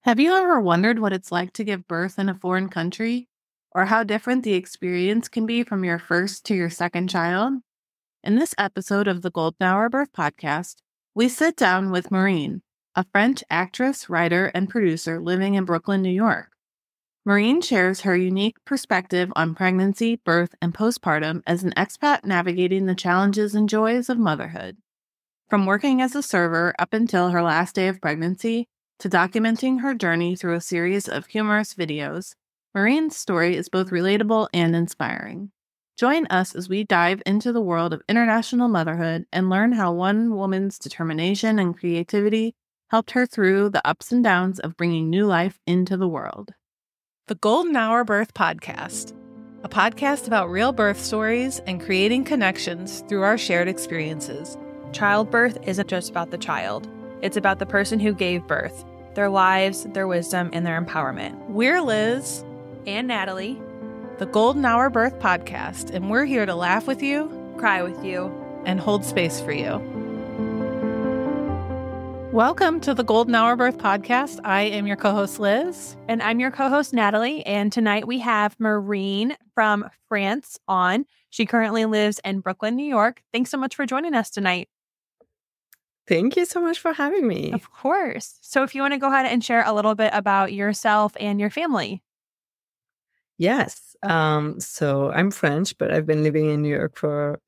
Have you ever wondered what it's like to give birth in a foreign country? Or how different the experience can be from your first to your second child? In this episode of the Golden Hour Birth Podcast, we sit down with Maureen, a French actress, writer, and producer living in Brooklyn, New York. Maureen shares her unique perspective on pregnancy, birth, and postpartum as an expat navigating the challenges and joys of motherhood. From working as a server up until her last day of pregnancy, to documenting her journey through a series of humorous videos, Maureen's story is both relatable and inspiring. Join us as we dive into the world of international motherhood and learn how one woman's determination and creativity helped her through the ups and downs of bringing new life into the world. The Golden Hour Birth Podcast, a podcast about real birth stories and creating connections through our shared experiences. Childbirth isn't just about the child. It's about the person who gave birth, their lives, their wisdom, and their empowerment. We're Liz and Natalie, the Golden Hour Birth Podcast, and we're here to laugh with you, cry with you, and hold space for you. Welcome to the Golden Hour Birth Podcast. I am your co-host, Liz. And I'm your co-host, Natalie. And tonight we have Maureen from France on. She currently lives in Brooklyn, New York. Thanks so much for joining us tonight. Thank you so much for having me. Of course. So if you want to go ahead and share a little bit about yourself and your family. Yes. So I'm French, but I've been living in New York for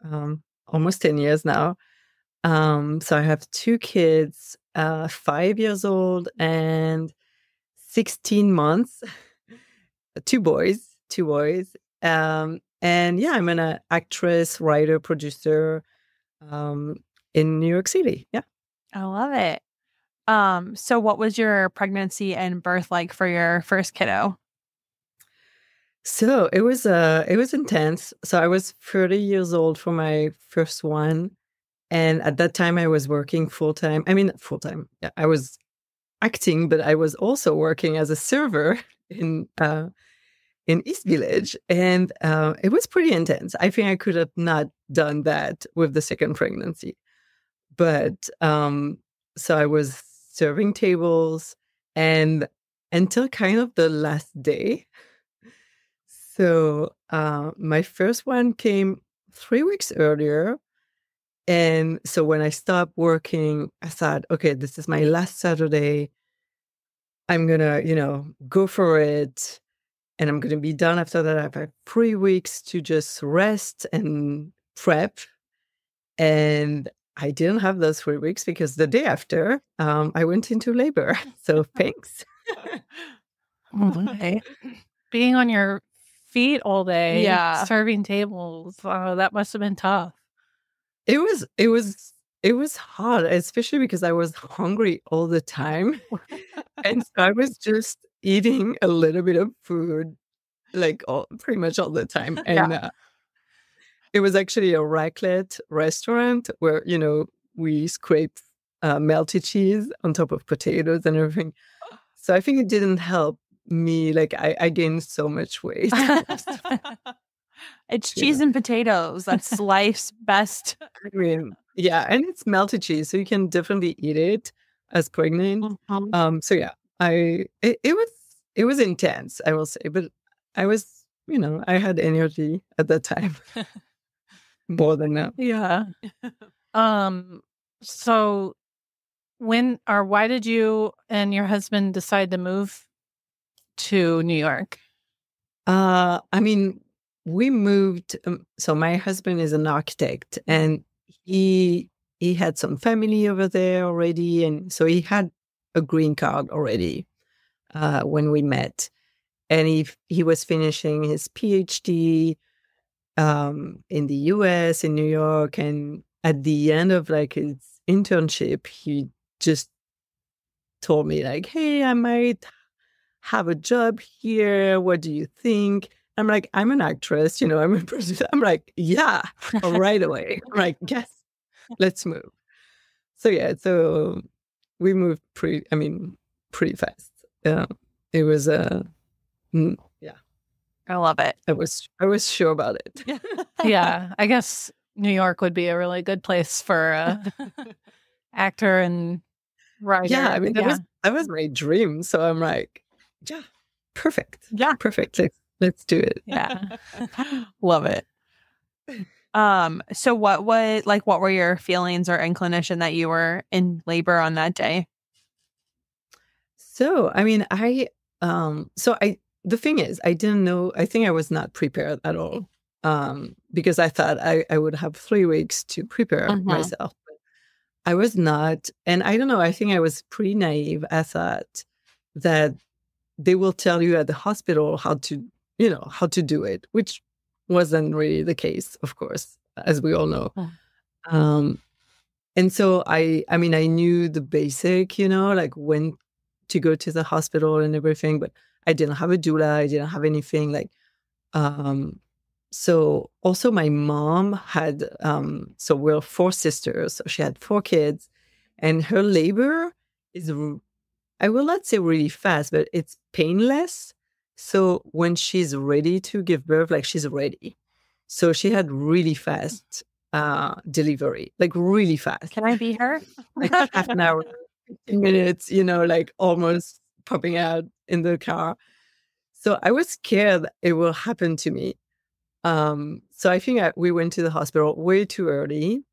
almost 10 years now. So I have two kids, 5 years old and 16 months, two boys. And yeah, I'm an actress, writer, producer in New York City. Yeah. I love it. So what was your pregnancy and birth like for your first kiddo? So it was intense. So I was 30 years old for my first one. And at that time I was working full-time. Full-time. Yeah, I was acting, but I was also working as a server in East Village. And it was pretty intense. I think I could have not done that with the second pregnancy. But so I was serving tables and until kind of the last day. So my first one came 3 weeks earlier. And so when I stopped working, I thought, okay, this is my last Saturday. I'm going to, go for it. And I'm going to be done after that. I have 3 weeks to just rest and prep. And I didn't have those 3 weeks because the day after, I went into labor. So thanks. Okay. Being on your feet all day, serving tables, that must have been tough. It was hard, especially because I was hungry all the time. And so I was just eating a little bit of food, pretty much all the time. And it was actually a raclette restaurant where, we scrape melted cheese on top of potatoes and everything. So I think it didn't help me. I gained so much weight. It's cheese and potatoes. That's life's best. Yeah, and it's melted cheese, so you can definitely eat it as pregnant. So yeah, it was intense, I will say, but I was, I had energy at that time. More than now. Yeah. So why did you and your husband decide to move to New York? We moved. So my husband is an architect, and he had some family over there already, and so he had a green card already when we met, and he was finishing his PhD in the US, in New York. And at the end of his internship, he just told me hey, I might have a job here. What do you think? I'm like, I'm an actress, I'm a producer. I'm like, yeah, right away. I'm like, yes, let's move. So yeah, so we moved pretty fast. It was yeah. I love it. I was sure about it. Yeah, I guess New York would be a really good place for actor and writer. Yeah, that was my dream. So I'm like, yeah, perfect. Yeah. Perfect. Let's do it. Yeah. Love it. So what were your feelings or inclination that you were in labor on that day? So, I mean, the thing is, I didn't know, I think I was not prepared at all. Because I thought I would have 3 weeks to prepare myself. But I was not. And I don't know, I think I was pretty naive. I thought that they will tell you at the hospital how to do it, which wasn't really the case, of course, as we all know. And so I mean, I knew the basic, like when to go to the hospital and everything, but I didn't have a doula. I didn't have anything like, so also my mom had, so we're 4 sisters. So she had 4 kids, and her labor is, I will not say really fast, but it's painless. So when she's ready to give birth, like she's ready. So she had really fast delivery, like really fast. Can I be her? Like half an hour, 15 minutes, like almost popping out in the car. So I was scared it will happen to me. So I think we went to the hospital way too early,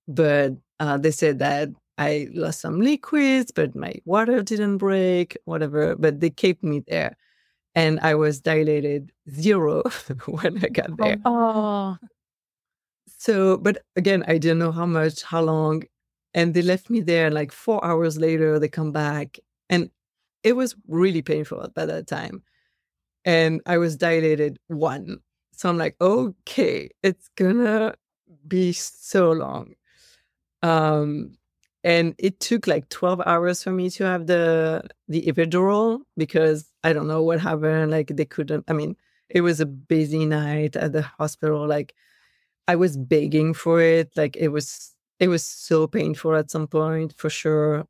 but they said that I lost some liquids, but my water didn't break, whatever, but they kept me there. And I was dilated 0 when I got there. Oh. So, but again, I didn't know how long. And they left me there, like 4 hours later, they come back. And it was really painful by that time. And I was dilated 1. So I'm like, okay, it's gonna be so long. And it took like 12 hours for me to have the epidural, because I don't know what happened. Like they couldn't, I mean, it was a busy night at the hospital. Like I was begging for it. Like it was so painful at some point, for sure.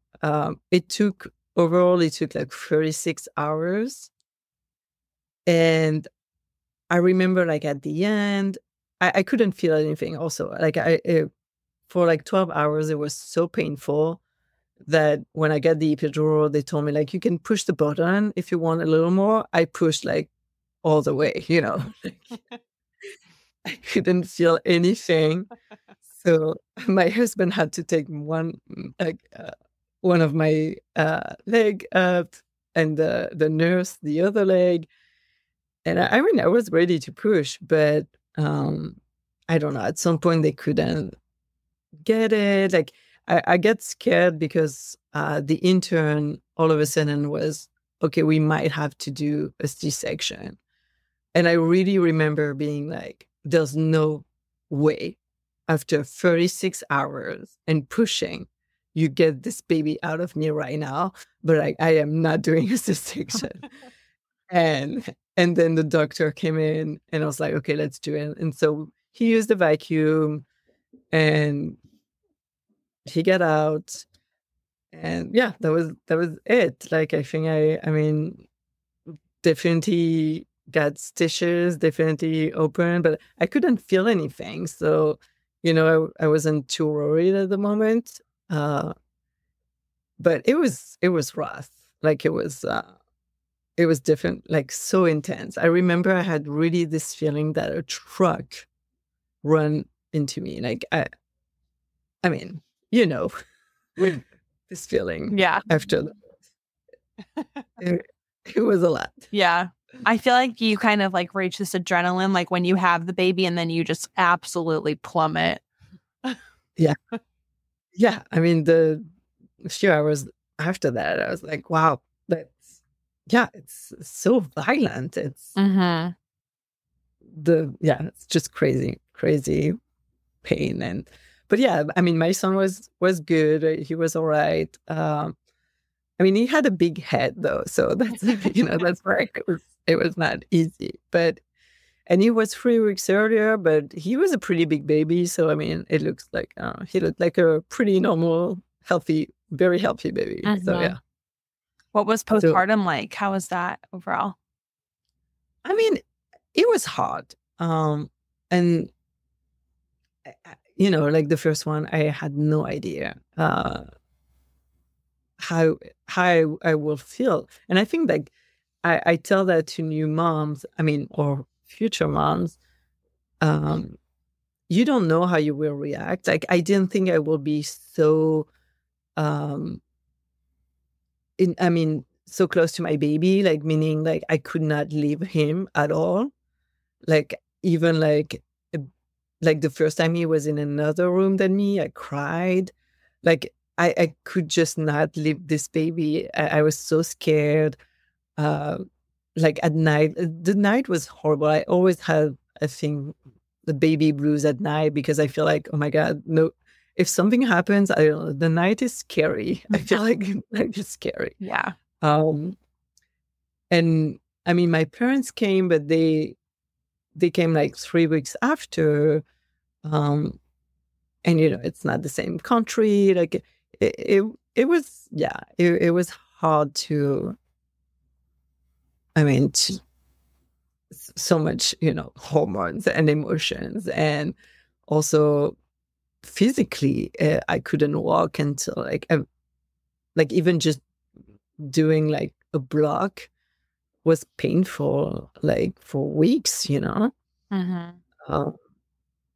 It took like 36 hours. And I remember like at the end, I couldn't feel anything also. Like for like 12 hours, it was so painful that when I got the epidural, they told me like, you can push the button if you want a little more. I pushed like all the way, I couldn't feel anything. So my husband had to take one of my leg up, and the nurse the other leg. And I mean, I was ready to push, but I don't know. At some point, they couldn't get it. Like I get scared because the intern all of a sudden was, okay, we might have to do a C-section. And I really remember being like, there's no way after 36 hours and pushing, you get this baby out of me right now. But I am not doing a C-section. And then the doctor came in and I was like, okay, let's do it. And so he used the vacuum and he got out. And yeah, that was it. Like, I think I mean, definitely got stitches, definitely open, but I couldn't feel anything. So, I wasn't too worried at the moment. But it was rough. Like it was different, like so intense. I remember I had really this feeling that a truck run into me. Like I mean, this feeling. Yeah. After it was a lot. Yeah. I feel like you kind of like reach this adrenaline, like when you have the baby and then you just absolutely plummet. Yeah. Yeah. I mean, the few hours after that, I was like, wow, it's so violent. It's it's just crazy pain. But yeah, I mean, my son was good. He was all right. I mean, he had a big head though, so that's that's why it was not easy. And he was 3 weeks earlier, but he was a pretty big baby. So I mean, it looks like he looked like a pretty normal, healthy, very healthy baby. So yeah. What was postpartum like? How was that overall? I mean, it was hard. And like the first one, I had no idea. how I will feel. And I think like I tell that to new moms, or future moms. You don't know how you will react. Like I didn't think I will be so so close to my baby, like meaning like I could not leave him at all. Like even like the first time he was in another room than me, I cried. Like I could just not leave this baby. I was so scared. Like at night, the night was horrible. I always had, I think, the baby blues at night because I feel like, oh my God, no, if something happens, I don't know, the night is scary. I feel like it's scary. Yeah. And I mean, my parents came, but they came like 3 weeks after. And it's not the same country. Like it was, it was hard to, so much, hormones and emotions, and also physically, I couldn't walk until like even just doing like a block was painful, like for weeks,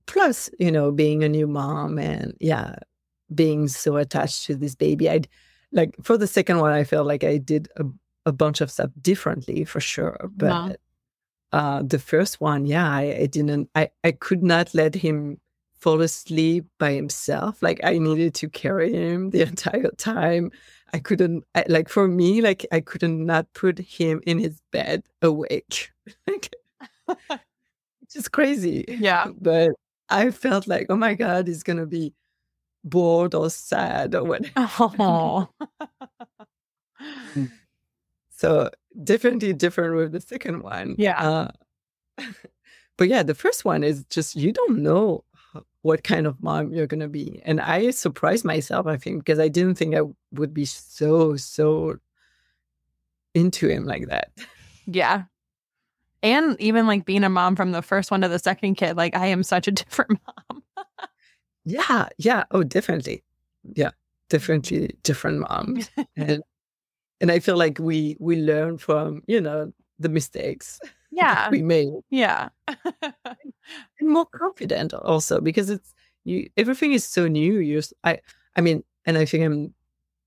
plus, being a new mom and being so attached to this baby. I'd like for the second one, I felt like I did a bunch of stuff differently for sure. But the first one, I didn't, I could not let him fall asleep by himself. Like I needed to carry him the entire time. I couldn't, for me, like I couldn't not put him in his bed awake. Like, which is crazy. Yeah. But I felt like, oh my God, he's going to be bored or sad or whatever. Oh. So definitely different with the second one. Yeah. But the first one is just, you don't know what kind of mom you're going to be. And I surprised myself, I think, because I didn't think I would be so into him like that. Yeah. And even like being a mom from the first one to the second kid, like I am such a different mom. Yeah. Oh, definitely. Yeah, definitely different moms. And I feel like we learn from, the mistakes we made. Yeah. And more confident also, because everything is so new. And I think I'm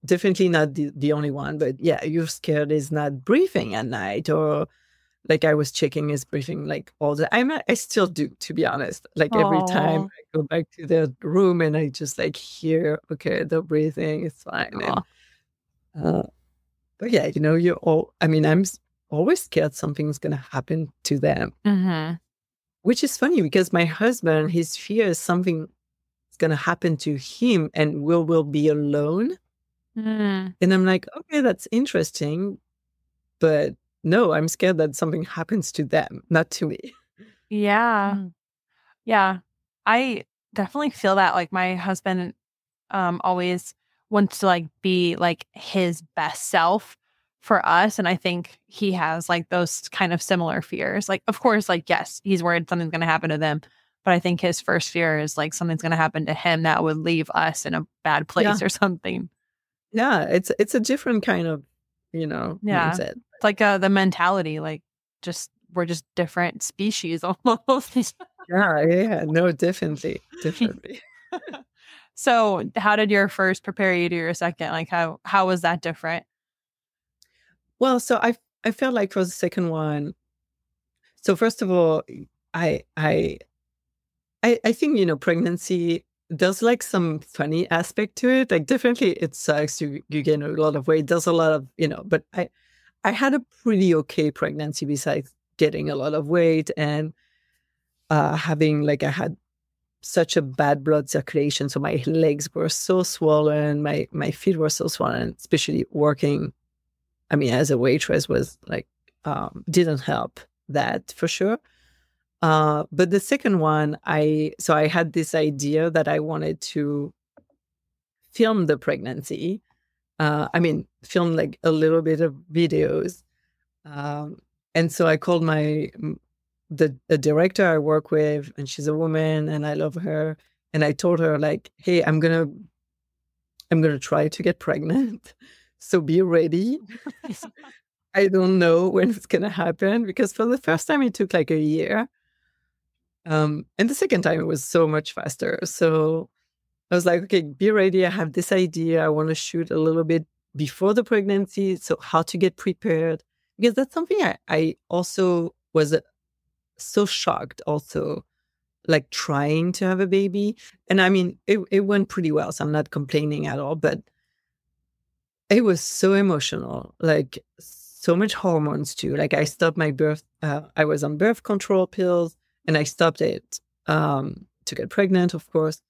definitely not the only one, but you're scared he's not breathing at night, or like I was checking his breathing like all the time. I still do, to be honest. Like every time I go back to the room and I just like hear, okay, they're breathing, it's fine. But you're all, I'm always scared something's going to happen to them. Mm-hmm. Which is funny because my husband, his fear is something is going to happen to him and we'll be alone. Mm. And I'm like, okay, that's interesting. But no, I'm scared that something happens to them, not to me. Yeah. Mm. Yeah. I definitely feel that. Like my husband always wants to like be like his best self for us. And I think he has like those kind of similar fears. Like, of course, like, yes, he's worried something's going to happen to them. But I think his first fear is like something's going to happen to him that would leave us in a bad place or something. Yeah. It's a different kind of, mindset. It's like the mentality, like we're just different species almost. Yeah. No, definitely. So how did your first prepare you to your second? Like how was that different? Well, so I felt like for the second one, so first of all, I think, pregnancy, there's like some funny aspect to it. Like definitely it sucks. You gain a lot of weight. There's a lot of, but I had a pretty okay pregnancy besides getting a lot of weight and having like, I had such a bad blood circulation. So my legs were so swollen. My feet were so swollen, especially working. As a waitress was like, didn't help that for sure. But the second one, I had this idea that I wanted to film the pregnancy. Film like a little bit of videos. And so I called the director I work with, and she's a woman and I love her. And I told her like, hey, I'm going to try to get pregnant. So be ready. I don't know when it's going to happen, because for the first time it took like a year. And the second time it was so much faster. So I was like, okay, be ready. I have this idea. I want to shoot a little bit before the pregnancy. So how to get prepared, because that's something I also was so shocked also, like trying to have a baby. And I mean, it went pretty well. So I'm not complaining at all, but it was so emotional, like so much hormones too. Like I stopped my birth. I was on birth control pills and I stopped it to get pregnant, of course.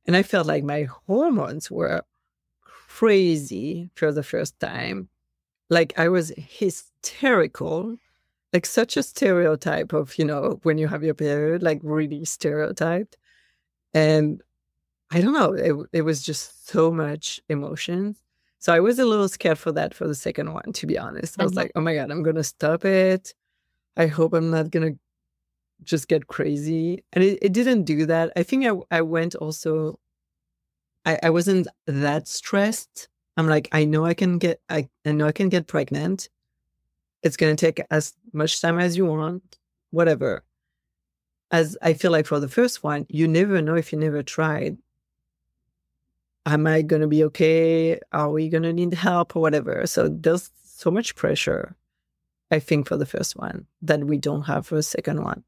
And I felt like my hormones were crazy for the first time. Like I was hysterical, like such a stereotype of, when you have your period, like really stereotyped. And I don't know, it was just so much emotions. So I was a little scared for that for the second one, to be honest. I was like, oh my God, I'm going to stop it. I hope I'm not going to just get crazy. And it didn't do that. I think I went also, I wasn't that stressed. I'm like, I know I can get pregnant. It's going to take as much time as you want, whatever. As I feel like for the first one, you never know if you never tried. Am I going to be okay? Are we going to need help or whatever? So there's so much pressure, I think, for the first one that we don't have for the second one.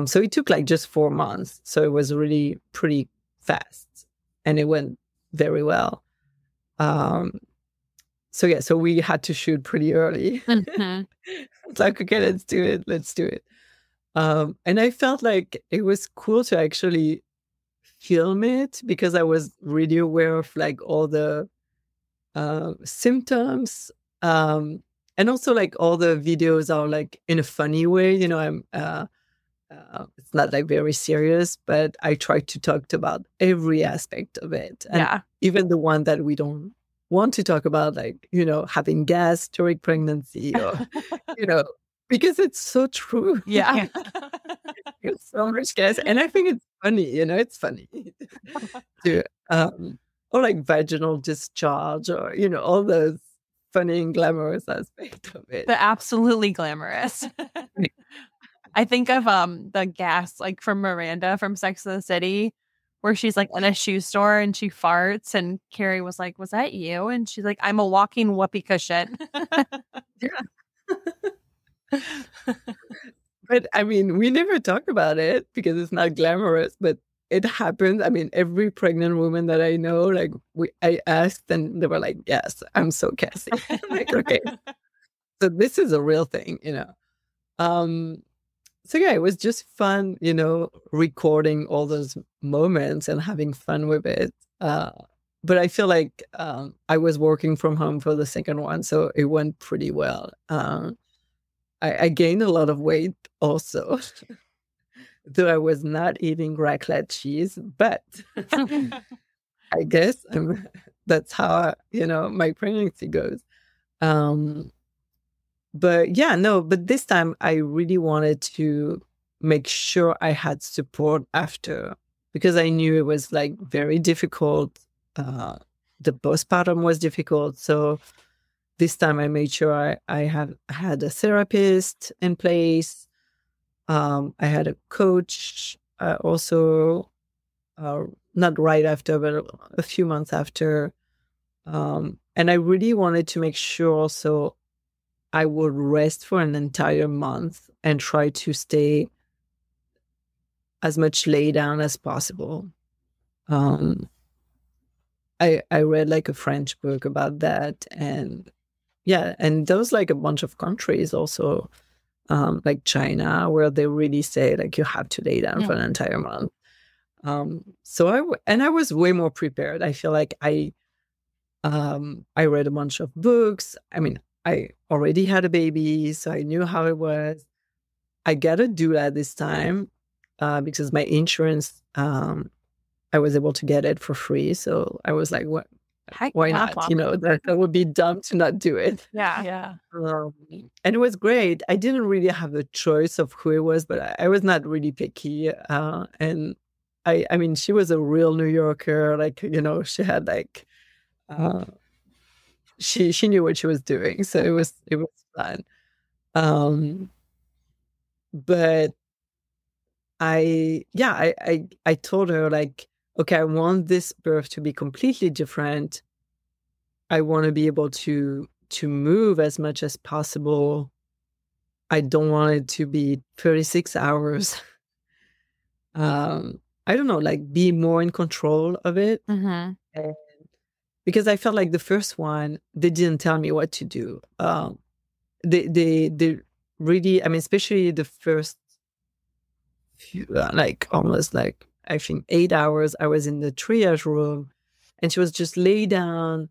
So it took like just 4 months. So it was really pretty fast and it went very well. So we had to shoot pretty early. Mm-hmm. It's like, okay, let's do it. And I felt like it was cool to actually film it because I was really aware of like all the symptoms. And also like all the videos are like in a funny way, I'm it's not like very serious, but I try to talk about every aspect of it. And even the one that we don't want to talk about, like, having gas during pregnancy or, because it's so true. Yeah. It's so much gas. And I think it's funny, it's funny. to, or like vaginal discharge or, all those funny and glamorous aspects of it. The absolutely glamorous. I think of the gas, like from Miranda from Sex and the City, where she's like in a shoe store and she farts and Carrie was like, was that you? And she's like, I'm a walking whoopee cushion. But I mean, we never talk about it because it's not glamorous, but it happens. I mean, every pregnant woman that I know, like I asked and they were like, yes, I'm so Cassie. I'm like, okay. So this is a real thing, So yeah, it was just fun, recording all those moments and having fun with it. But I feel like I was working from home for the second one, so it went pretty well. I gained a lot of weight also, though I was not eating raclette cheese, but I guess that's how, my pregnancy goes. But yeah, no, but this time I really wanted to make sure I had support after, because I knew it was like very difficult. The postpartum was difficult. So this time I made sure I had a therapist in place. I had a coach also, not right after, but a few months after. And I really wanted to make sure also I would rest for an entire month and try to stay as much lay down as possible. I read like a French book about that, and and there was like a bunch of countries also, like China, where they really say like you have to lay down for an entire month. So I was way more prepared. I feel like I read a bunch of books. I mean, I already had a baby, so I knew how it was. I got a doula this time because my insurance, I was able to get it for free. So I was like, what? Why not? That would be dumb to not do it. Yeah. And it was great. I didn't really have a choice of who it was, but I was not really picky. And I mean, she was a real New Yorker. Like, she had like she knew what she was doing, so it was fun. But I told her, like, okay, I want this birth to be completely different. I want to be able to move as much as possible. I don't want it to be 36 hours. I don't know, like, be more in control of it. And because I felt like the first one, they didn't tell me what to do. They really, I mean, especially the first few, like almost like, I think 8 hours, I was in the triage room and she was just lay down,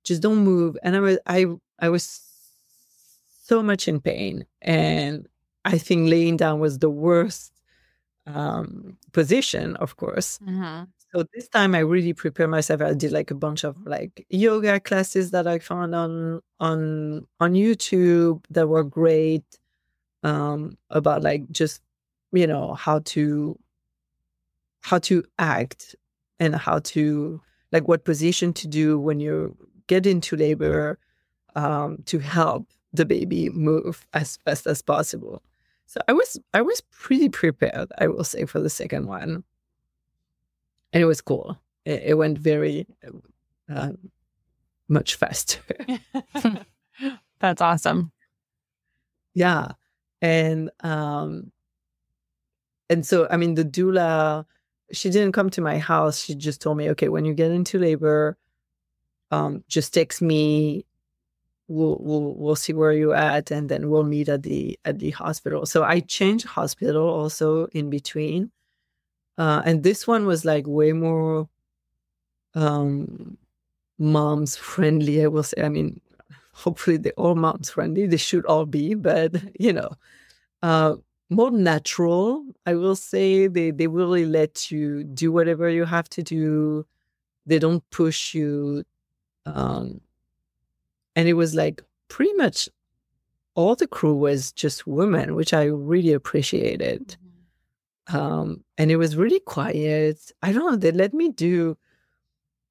just don't move. And I was so much in pain. And I think laying down was the worst position, of course. So this time I really prepared myself. I did like a bunch of like yoga classes that I found on YouTube that were great, about like just, you know, how to act and how to, like, what position to do when you get into labor, to help the baby move as fast as possible. So I was pretty prepared, I will say, for the second one. And it was cool. It went very much faster. That's awesome. Yeah. And so, I mean, the doula, she didn't come to my house. She just told me, okay, when you get into labor, just text me. We'll see where you're at, and then we'll meet at the hospital. So I changed hospital also in between. And this one was like way more moms friendly, I will say. I mean, hopefully they're all moms friendly. They should all be, but you know, more natural, I will say. They really let you do whatever you have to do. They don't push you. And it was like pretty much all the crew was just women, which I really appreciated. And it was really quiet. I don't know, they let me do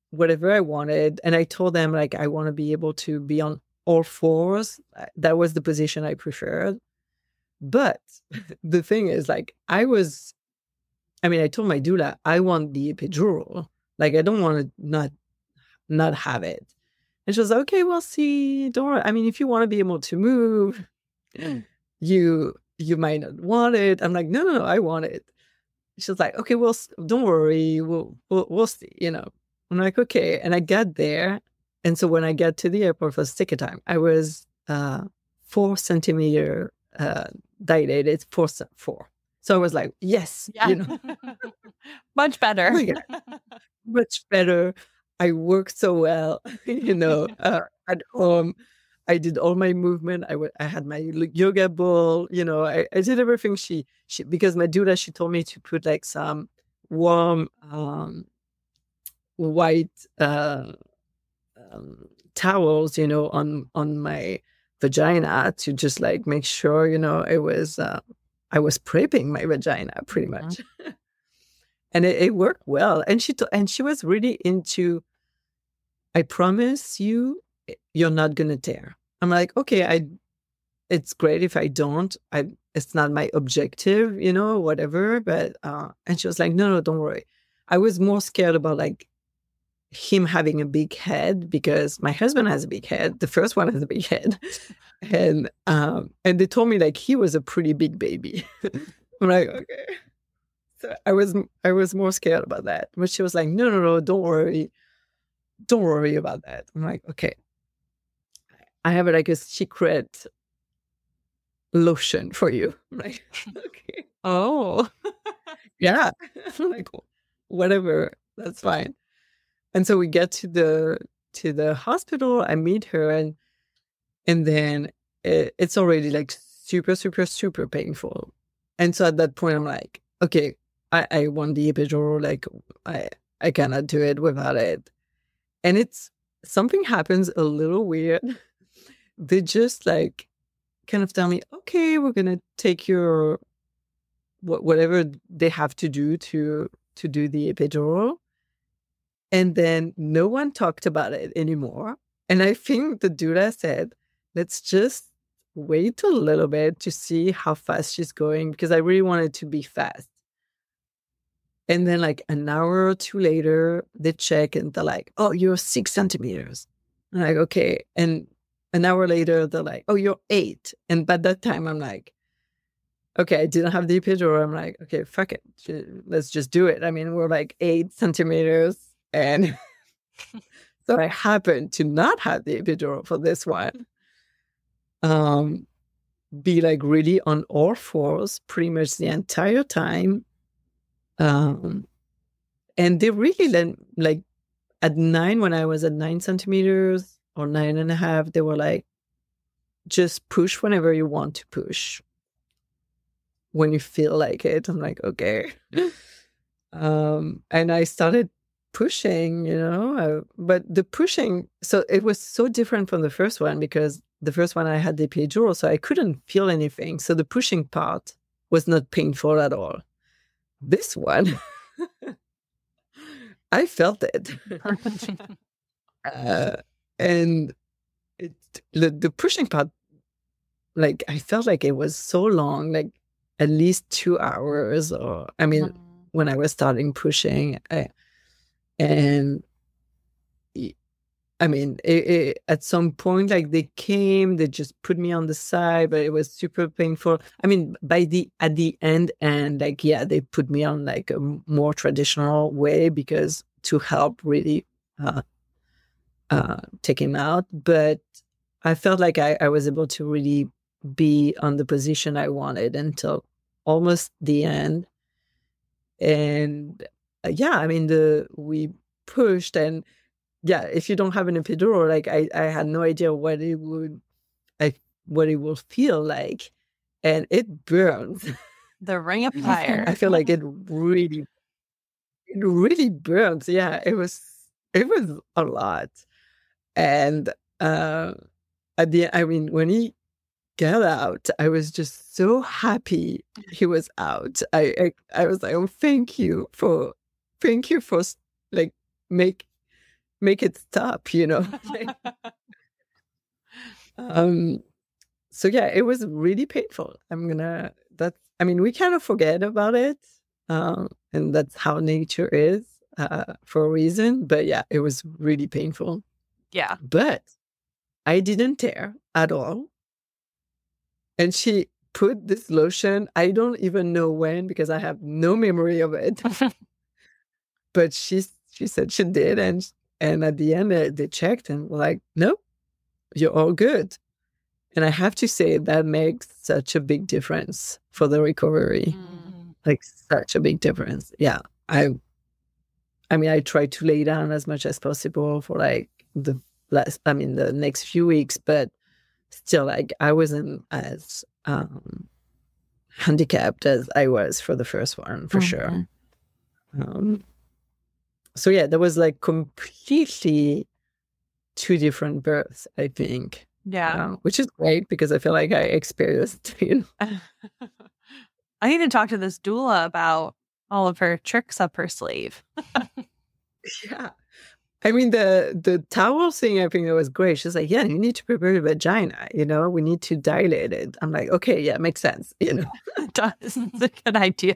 whatever I wanted. And I told them, like, I want to be able to be on all fours. That was the position I preferred. But the thing is, like, I told my doula, I want the epidural. Like, I don't want to not have it. And she was like, okay, we'll see. Don't worry. I mean, if you want to be able to move, you might not want it. I'm like, no, I want it. She was like, okay, well, don't worry. We'll see, you know. I'm like, okay. And I got there. And so when I got to the airport for the second time, I was 4 centimeter dilated, 4. So I was like, yes, yeah. you know. Much better. Much better. I worked so well, you know, at home. I did all my movement. I had my yoga ball, you know, I did everything she, because my doula, she told me to put like some warm, white, towels, you know, on my vagina to just like make sure, you know, it was, I was prepping my vagina pretty much. And it worked well. And she was really into, I promise you, you're not going to tear. I'm like, okay, it's great if I don't. It's not my objective, you know, whatever. But, and she was like, no, don't worry. I was more scared about like him having a big head, because my husband has a big head. The first one has a big head. And they told me like he was a pretty big baby. I'm like, okay. So I was more scared about that. But she was like, no, don't worry. Don't worry about that. I'm like, okay. I have like a secret lotion for you. I'm like, okay. Oh. Yeah. I'm like, whatever. That's fine. And so we get to the hospital. I meet her, and then it's already like super, super, super painful. And so at that point, I'm like, okay, I want the epidural. Like, I cannot do it without it. And it's something happens a little weird. They just like kind of tell me, okay, we're gonna take your whatever they have to do to do the epidural. And then no one talked about it anymore. And I think the doula said, let's just wait a little bit to see how fast she's going, because I really wanted to be fast. And then like an hour or two later, they check and they're like, oh, you're 6 centimeters. I'm like, okay. And an hour later, they're like, oh, you're 8. And by that time, I'm like, okay, I didn't have the epidural. I'm like, okay, fuck it. Let's just do it. I mean, we're like 8 centimeters. And so I happened to not have the epidural for this one. Be like really on all fours pretty much the entire time. And they really then, like at 9, when I was at 9 centimeters or 9.5, they were like, just push whenever you want to push. When you feel like it. I'm like, okay. And I started pushing, but the pushing, so it was so different from the first one, because the first one I had the epidural, so I couldn't feel anything. So the pushing part was not painful at all. This one, I felt it. And the pushing part, like, I felt like it was so long, like at least 2 hours, or, I mean, when I was starting pushing. At some point, like they just put me on the side, but it was super painful. I mean, at the end, like, yeah, they put me on like a more traditional way, because to help really take him out. But I felt like I was able to really be on the position I wanted until almost the end. And I mean, we pushed, and yeah, if you don't have an epidural, like I had no idea what it would feel like, and it burns. The ring of fire. I feel like it really burns. Yeah, it was a lot. And at the end, I mean, when he got out, I was just so happy he was out. I was like, oh, thank you for like make it stop, So yeah, it was really painful. We kind of forget about it, and that's how nature is, for a reason. But yeah, it was really painful. Yeah, but I didn't tear at all. And she put this lotion, I don't even know when, because I have no memory of it. But she said she did, and at the end they checked and were like, nope, you're all good. And I have to say that makes such a big difference for the recovery. Like, such a big difference. Yeah. I tried to lay down as much as possible for like the next few weeks, but still, like, I wasn't as handicapped as I was for the first one, for sure. So yeah, there was like completely 2 different births, I think. Yeah. Which is great, because I feel like I experienced, I need to talk to this doula about all of her tricks up her sleeve. Yeah. I mean, the towel thing, I think that was great. She's like, yeah, you need to prepare your vagina, we need to dilate it. I'm like, okay, yeah, makes sense, It's a good idea.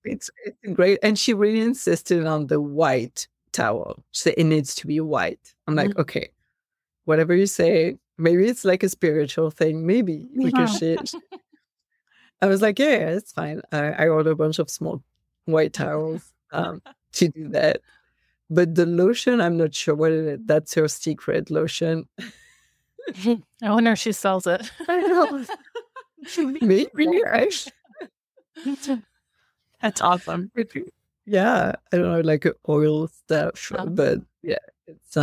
It's great. And she really insisted on the white towel. She said, it needs to be white. I'm like, okay, whatever you say. Maybe it's like a spiritual thing, maybe, because I was like, yeah, it's fine. I ordered a bunch of small white towels to do that. But the lotion, I'm not sure what it is. That's her secret lotion. I wonder if she sells it. I know. Maybe. That's awesome. Yeah. I don't know, like oil stuff. But yeah, it's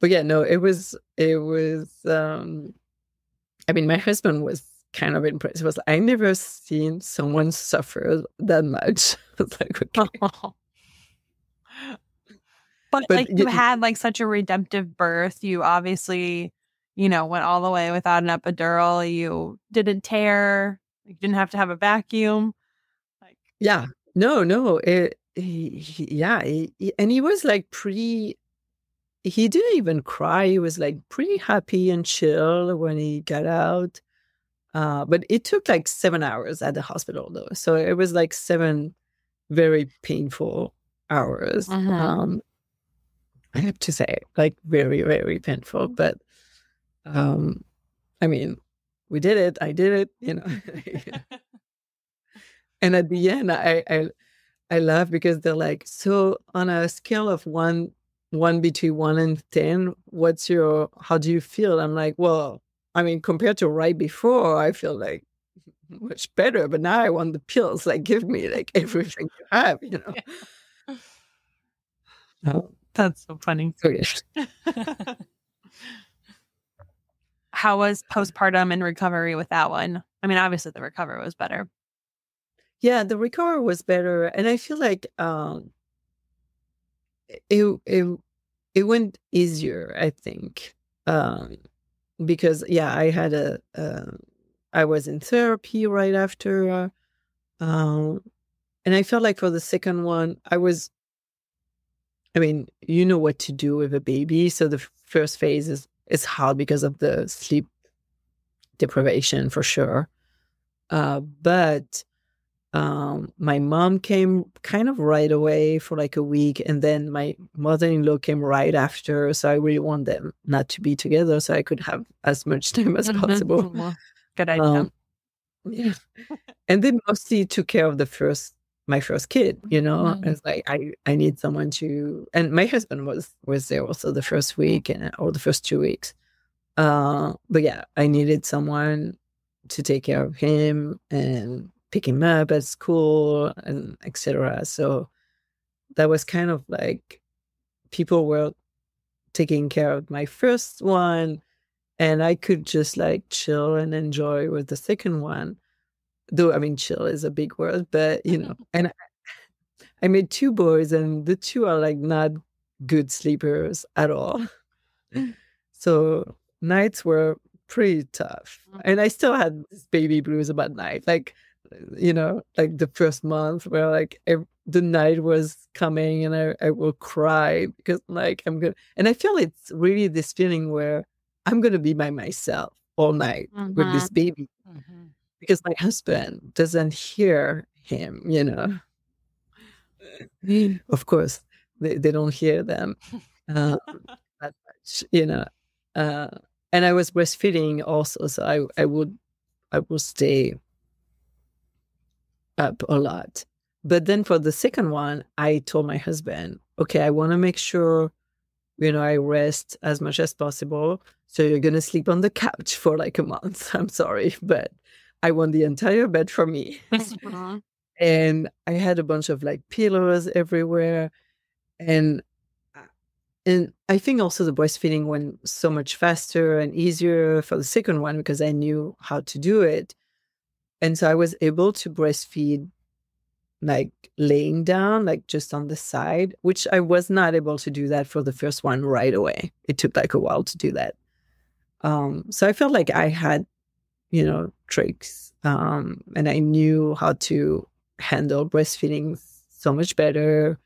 but yeah, no, it was I mean, my husband was kind of impressed. He was like, I never seen someone suffer that much. I was like, okay. But like, you had like such a redemptive birth. You obviously, went all the way without an epidural. You didn't tear. You didn't have to have a vacuum. Like, yeah, no. And he was like he didn't even cry. He was like pretty happy and chill when he got out. But it took like 7 hours at the hospital though. So it was like 7 very painful hours. I have to say, like very, very painful. But I mean, we did it. I did it, you know. And at the end, I laugh because they're like, so on a scale of one between 1 and 10, how do you feel? I'm like, well, I mean, compared to right before, I feel like much better, but now I want the pills. Like, give me like everything you have, you know. Yeah. That's so funny. So, yeah. How was postpartum and recovery with that one? I mean, obviously the recovery was better. Yeah, the recovery was better, and I feel like it went easier. I think because I was in therapy right after, and I felt like for the second one, I mean, you know what to do with a baby, so the first phase is hard because of the sleep deprivation for sure, but. My mom came kind of right away for like a week, and then my mother-in-law came right after. So I really want them not to be together so I could have as much time as possible. Good idea. Yeah. And they mostly took care of my first kid, you know. It's like I need someone to, and my husband was there also the first week or the first 2 weeks. But yeah, I needed someone to take care of him and pick him up at school and etc. So that was kind of like people were taking care of my first one, and I could just like chill and enjoy with the second one. Though, I mean, chill is a big word, but you know, and I made 2 boys, and the 2 are like not good sleepers at all. So nights were pretty tough, and I still had this baby blues about night, like. You know, like the first month where like the night was coming and I will cry because like I'm gonna, and I feel it's really this feeling where I'm gonna be by myself all night with this baby because my husband doesn't hear him, you know. Of course, they don't hear them that much, you know. And I was breastfeeding also, so I would stay up a lot. But then for the second one, I told my husband, okay, I want to make sure, you know, I rest as much as possible. So you're going to sleep on the couch for like a month. I'm sorry, but I want the entire bed for me. And I had a bunch of like pillows everywhere. And I think also the breastfeeding went so much faster and easier for the second one because I knew how to do it. And so I was able to breastfeed like laying down, like just on the side, which I was not able to do that for the first one right away. It took like a while to do that. So I felt like I had, you know, tricks, and I knew how to handle breastfeeding so much better.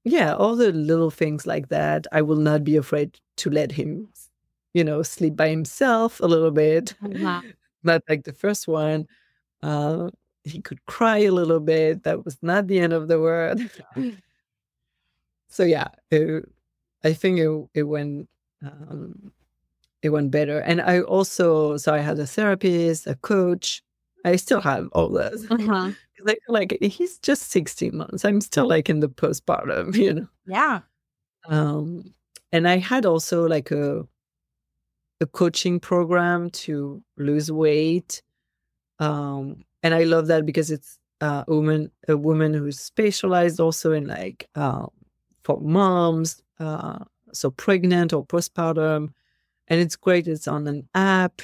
Yeah, all the little things like that. I will not be afraid to let him, you know, sleep by himself a little bit. Not like the first one. He could cry a little bit. That was not the end of the world. So yeah, I think it went better. And I also, so I had a therapist, a coach. I still have all those. Like he's just 16 months. I'm still like in the postpartum, you know. Yeah. And I had also like a coaching program to lose weight. And I love that because it's a woman who's specialized also in like for moms, so pregnant or postpartum. And it's great. It's on an app,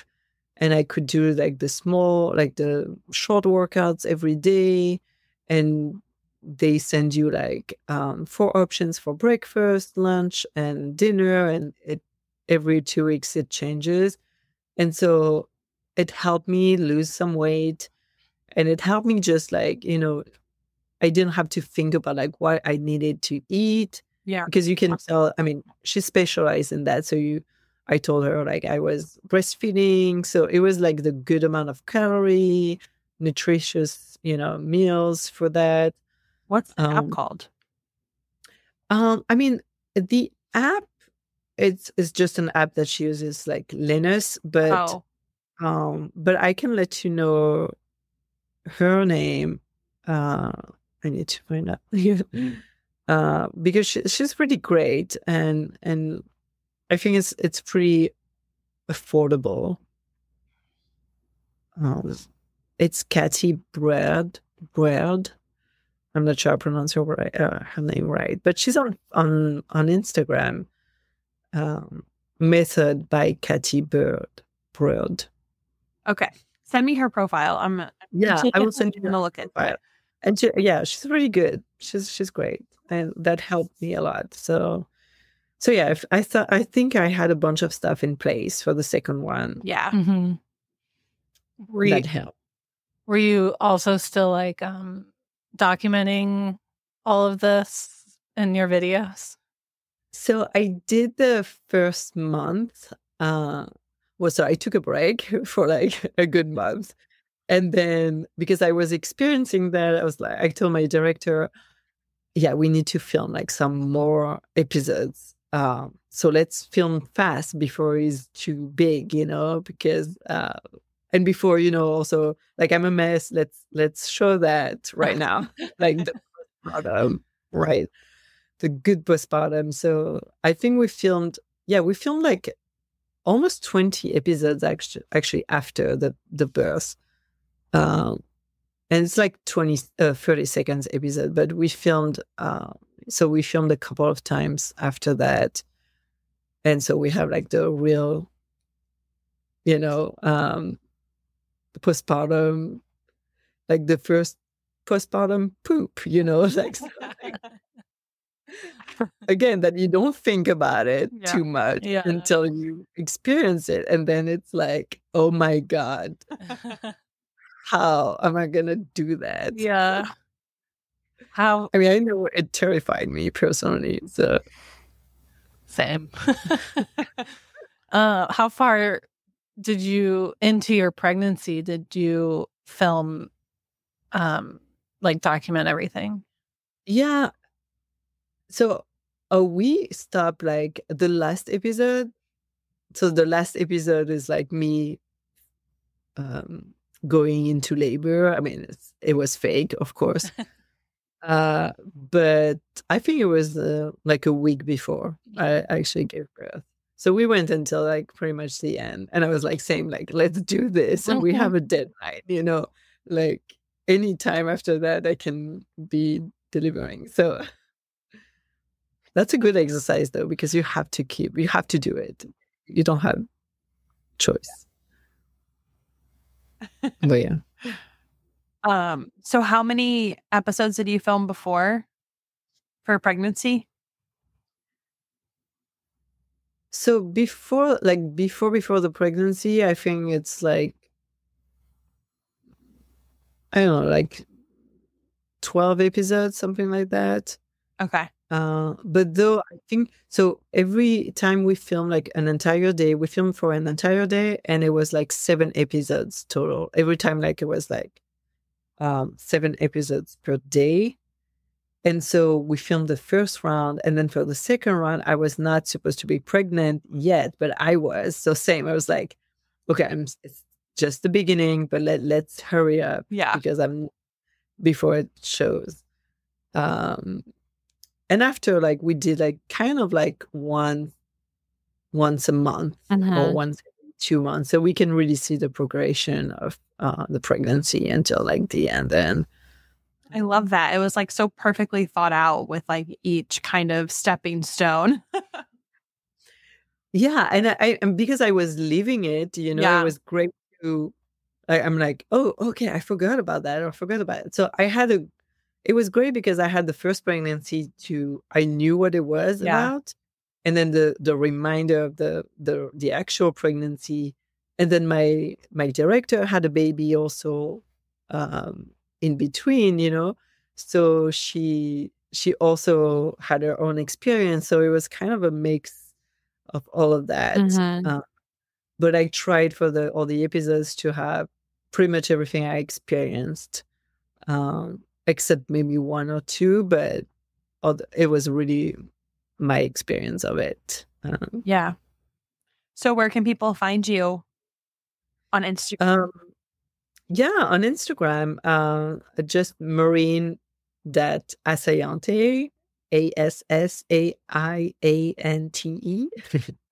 and I could do like the short workouts every day, and they send you like 4 options for breakfast, lunch, and dinner, and every 2 weeks it changes. And so it helped me lose some weight, and it helped me just like, you know, I didn't have to think about like what I needed to eat. Yeah. Because you can tell, I mean, she specialized in that. So I told her like I was breastfeeding. So it was like the good amount of calorie, nutritious, meals for that. What's the app called? I mean, the app, it's just an app that she uses like Linus, but I can let you know her name. I need to find out because she's pretty great, and I think it's pretty affordable. It's Katy Bread. I'm not sure I pronounce her name right, but she's on Instagram. Method by Katy Bread. Okay, send me her profile. I will send you a look at it. And she's really good. She's great, and that helped me a lot. So yeah, I think I had a bunch of stuff in place for the second one. Yeah, that helped. Were you also still like documenting all of this in your videos? So I did the first month. So I took a break for like a good month. And then because I was experiencing that, I told my director, yeah, we need to film like some more episodes. So let's film fast before it's too big, because and before, also like I'm a mess. Let's show that right now. Like the postpartum, right? The good postpartum. So I think we filmed like almost 20 episodes actually after the birth. And it's like 30 seconds episode, but we filmed we filmed a couple of times after that. And so we have like the real, the postpartum, like the first postpartum poop, like again, that you don't think about it too much until you experience it. And then it's like, oh my God, how am I going to do that? Yeah. I mean, I know it terrified me personally. So same. How far did you into your pregnancy? Did you film, like document everything? Yeah. So we stopped like the last episode. So the last episode is like me going into labor. I mean, it was fake, of course. But I think it was like a week before I actually gave birth. So we went until like pretty much the end. And I was like saying like, let's do this. And we have a deadline, like any time after that I can be delivering. So that's a good exercise though, because you have to do it. You don't have choice. But yeah. So how many episodes did you film before for pregnancy? So before the pregnancy, I think it's like, I don't know, like 12 episodes, something like that. Okay. But though I think so every time we film like an entire day, we filmed for an entire day, and it was like 7 episodes total. Every time like it was like 7 episodes per day. And so we filmed the first round, and then for the second round, I was not supposed to be pregnant yet, but I was. So same, I was like, okay, it's just the beginning, but let's hurry up, because I'm before it shows. And after like we did like kind of like once a month or once every 2 months, so we can really see the progression of the pregnancy until like the end. And I love that. It was like so perfectly thought out with like each kind of stepping stone. Yeah. And because I was living it, it was great to, I'm like, oh, okay, I forgot about that, or forgot about it. So it was great because I had the first pregnancy I knew what it was about. And then the reminder of the actual pregnancy. And then my director had a baby also, in between, so she she also had her own experience. So it was kind of a mix of all of that. But I tried for all the episodes to have pretty much everything I experienced, except maybe one or two, but it was really my experience of it. Yeah. So where can people find you on Instagram? On Instagram, just Marine.Assayante, Assaiante.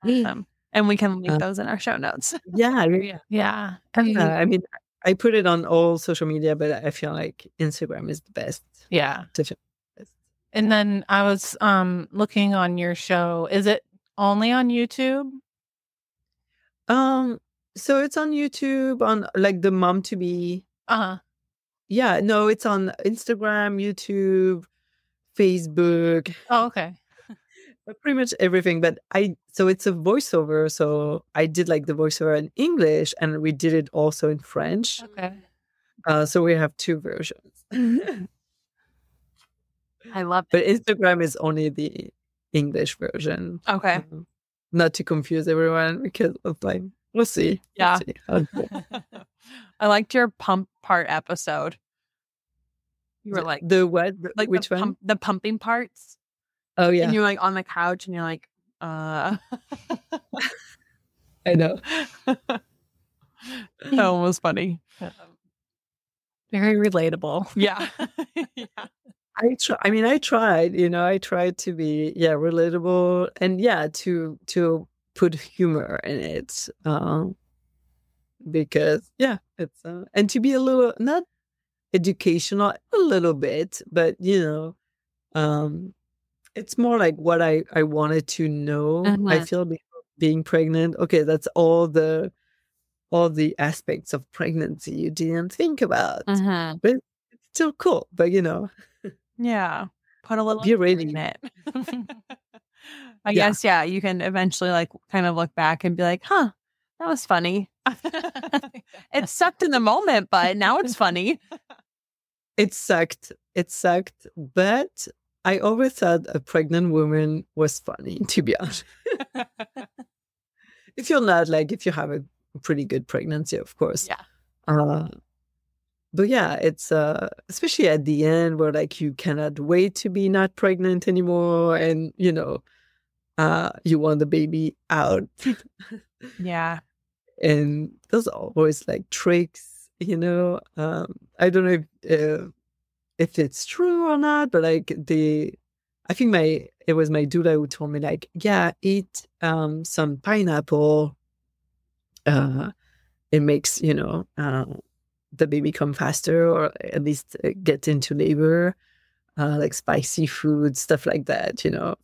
Awesome. And we can link those in our show notes. Yeah. I mean, I put it on all social media, but I feel like Instagram is the best. Yeah. And then I was looking on your show. Is it only on YouTube? So it's on YouTube, on like the mom to be. Yeah, no, it's on Instagram, YouTube, Facebook. Oh, okay. Pretty much everything. But so it's a voiceover. So I did like the voiceover in English, and we did it also in French. Okay. So we have two versions. I love it. But Instagram is only the English version. Okay. Not to confuse everyone, because it's like, we'll see. Yeah. We'll see. I liked your pump part episode. You were like the what? Like which one? The pumping parts. Oh yeah. And you're like on the couch and you're like, I know. That one was funny. Very relatable. Yeah. I tried, I tried to be, relatable, and to put humor in it, because it's and to be a little, not educational, a little bit, but it's more like what I wanted to know. I feel being pregnant, okay, that's all the aspects of pregnancy you didn't think about, but it's still cool. But yeah, put a little be ready in it. I guess you can eventually like kind of look back and be like, huh, that was funny. It sucked in the moment, but now it's funny. It sucked, but I always thought a pregnant woman was funny, to be honest. If you have a pretty good pregnancy, of course. Yeah. But it's especially at the end where like you cannot wait to be not pregnant anymore, and you want the baby out. Yeah. And those are always like tricks, I don't know if it's true or not, but like I think it was my doula who told me like, eat some pineapple. It makes, the baby come faster, or at least get into labor, like spicy food, stuff like that, I'm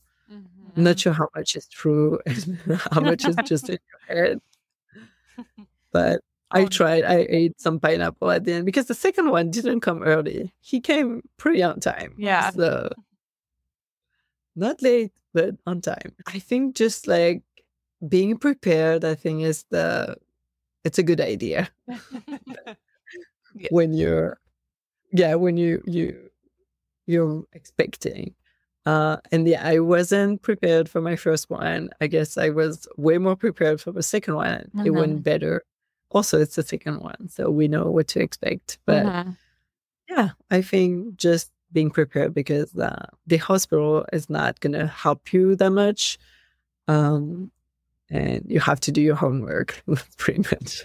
not sure how much is true and how much is just in your head. But I tried. I ate some pineapple at the end, because the second one didn't come early. He came pretty on time. Yeah. So not late, but on time. I think just like being prepared, I think it's a good idea. When you're expecting. And I wasn't prepared for my first one. I guess I was way more prepared for the second one. It went better. Also, it's the second one, so we know what to expect. But I think just being prepared, because the hospital is not going to help you that much. And you have to do your homework, pretty much.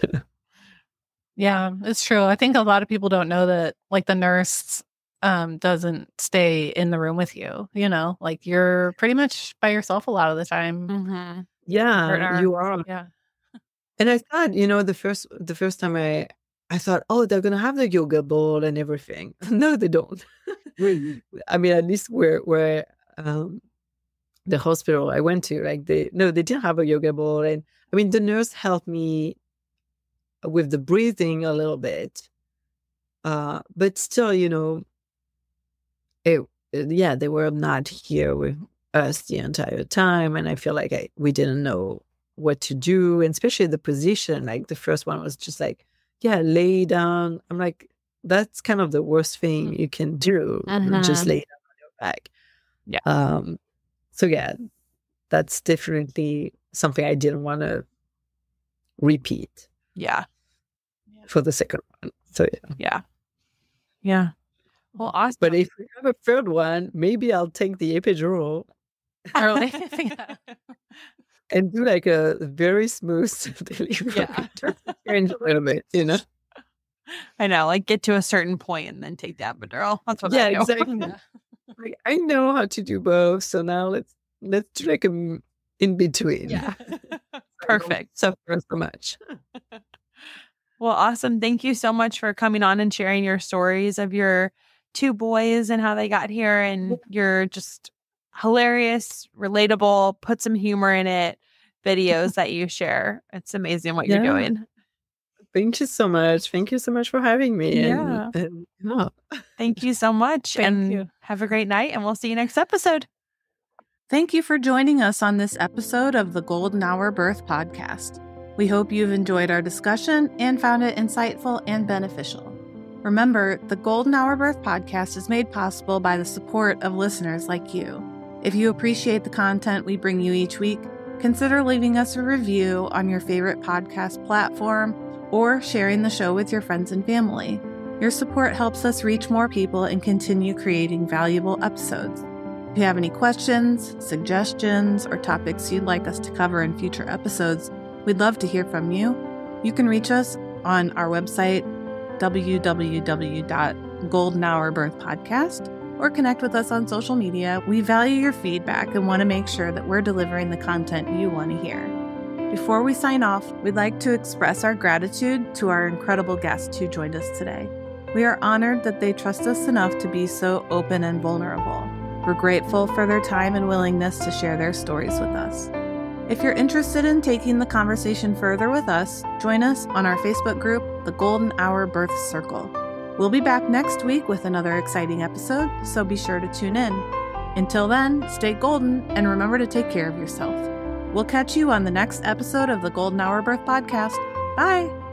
Yeah, it's true. I think a lot of people don't know that, like, the nurse doesn't stay in the room with you, like you're pretty much by yourself a lot of the time. Yeah, you are. Yeah. And I thought, the first time I thought, oh, they're going to have the yoga ball and everything. No, they don't. I mean, at least where the hospital I went to, like they didn't have a yoga ball. And I mean, the nurse helped me with the breathing a little bit. But still, they were not here with us the entire time. And I feel like we didn't know what to do, and especially the position. Like the first one was just like, lay down. I'm like, that's kind of the worst thing you can do. Just lay down on your back. Yeah. So yeah, that's definitely something I didn't want to repeat. Yeah. For the second one. So yeah. Well, awesome. But if we have a third one, maybe I'll take the epidural and do like a very smooth delivery. Change a little bit, you know. I know, like get to a certain point and then take the epidural. That's what I do. Exactly. Like, I know how to do both, so now let's do like a in between. Yeah. Perfect. Suffer so much. Well, awesome. Thank you so much for coming on and sharing your stories of your 2 boys and how they got here. And you're just hilarious, relatable, put some humor in it, videos that you share. It's amazing what you're doing. Thank you so much. Thank you so much for having me. Yeah. Thank you so much. Thank you. Have a great night, and we'll see you next episode. Thank you for joining us on this episode of the Golden Hour Birth Podcast. We hope you've enjoyed our discussion and found it insightful and beneficial. Remember, the Golden Hour Birth Podcast is made possible by the support of listeners like you. If you appreciate the content we bring you each week, consider leaving us a review on your favorite podcast platform or sharing the show with your friends and family. Your support helps us reach more people and continue creating valuable episodes. If you have any questions, suggestions, or topics you'd like us to cover in future episodes, we'd love to hear from you. You can reach us on our website, www.goldenhourbirthpodcast, or connect with us on social media. We value your feedback and want to make sure that we're delivering the content you want to hear. Before we sign off, we'd like to express our gratitude to our incredible guests who joined us today. We are honored that they trust us enough to be so open and vulnerable. We're grateful for their time and willingness to share their stories with us. If you're interested in taking the conversation further with us, join us on our Facebook group, The Golden Hour Birth Circle. We'll be back next week with another exciting episode, so be sure to tune in. Until then, stay golden and remember to take care of yourself. We'll catch you on the next episode of the Golden Hour Birth Podcast. Bye!